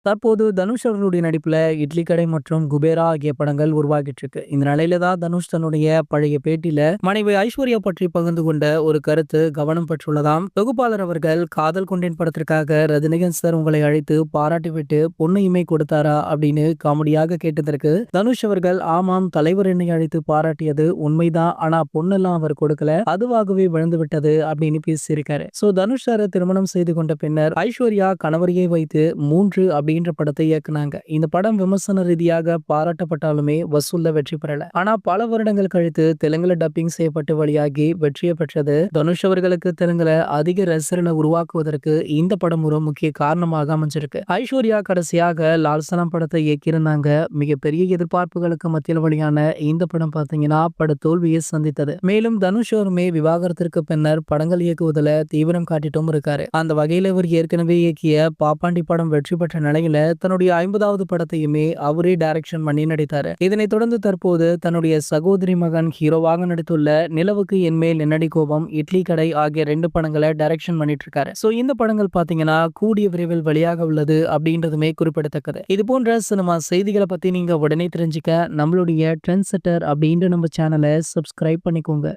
தற்போது தனுஷ் அவர்களுடைய நடிப்புல இட்லி கடை மற்றும் குபேரா ஆகிய படங்கள் உருவாகிட்டு இருக்கு. இந்த நிலையில தான் தனுஷ் தன்னுடைய பழைய பேட்டியில மனைவி ஐஸ்வர்யா பற்றி பகிர்ந்து கொண்ட ஒரு கருத்து கவனம் பெற்றுள்ளதாம். தொகுப்பாளர் அவர்கள் காதல் கொண்டேன் படத்திற்காக ரஜினிகாந்த் சார் உங்களை அழைத்து பாராட்டி விட்டு பொன்னையுமே கொடுத்தாரா அப்படின்னு காமெடியாக கேட்டதற்கு தனுஷ் அவர்கள் ஆமாம், தலைவர் என்னை அழைத்து பாராட்டியது உண்மைதான், ஆனா பொண்ணெல்லாம் அவர் கொடுக்கல, அதுவாகவே விழுந்து விட்டது அப்படின்னு பேசியிருக்காரு. சோ தனுஷ் சாரை திருமணம் செய்து கொண்ட பின்னர் ஐஸ்வர்யா கணவரையே வைத்து 3 அப்படின்ற படத்தை இயக்குனாங்க. இந்த படம் விமர்சன ரீதியாக பாராட்டப்பட்டாலுமே வசூல்ல வெற்றி பெறல. ஆனா பல வருடங்கள் கழித்து தெலுங்குல டப்பிங் செய்யப்பட்டு வெளியாகி வெற்றியை பெற்றது. தனுஷ் அவர்களுக்கு தெலுங்குல அதிக ரசிகர்களை உருவாக்குவதற்கு இந்த படம் ஒரு முக்கிய காரணமாக அமைஞ்சிருக்கு. ஐஸ்வர்யா கடைசியாக லால்சனம் படத்தை இயக்கியிருந்தாங்க. மிகப்பெரிய எதிர்பார்ப்புகளுக்கு மத்தியில் வெளியான இந்த படம் பாத்தீங்கன்னா பட தோல்வியை சந்தித்தது. மேலும் தனுஷ் அவருமே விவாகரத்திற்கு பின்னர் படங்கள் இயக்குவதில் தீவிரம் காட்டிட்டும் இருக்காரு. அந்த வகையில இவர் ஏற்கனவே இயக்கிய பாப்பாண்டி படம் வெற்றி பெற்ற நிலையில தன்னுடைய 50வது படத்தையுமே அவரே டைரக்ஷன் பண்ணி நடித்தாரு. இதனைத் தொடர்ந்து தற்போது தன்னுடைய சகோதரி மகன் ஹீரோவாக நடித்துள்ள நிலவுக்கு என்மேல் என்னடி கோபம், இட்லி கடை ஆகிய 2 படங்களை டைரக்ஷன் பண்ணிட்டு இருக்காரு. சோ இந்த படங்கள் பாத்தீங்கன்னா கூடிய விரைவில் வெளியாக உள்ளது அப்படின்றதுமே குறிப்பிடத்தக்கது. இது போன்ற சினிமா செய்திகளை பத்தி நீங்க உடனே தெரிஞ்சுக்க நம்மளுடைய ட்ரெண்ட் செட்டர் அப்படின்ற நம்ம சேனலை சப்ஸ்கிரைப் பண்ணிக்கோங்க.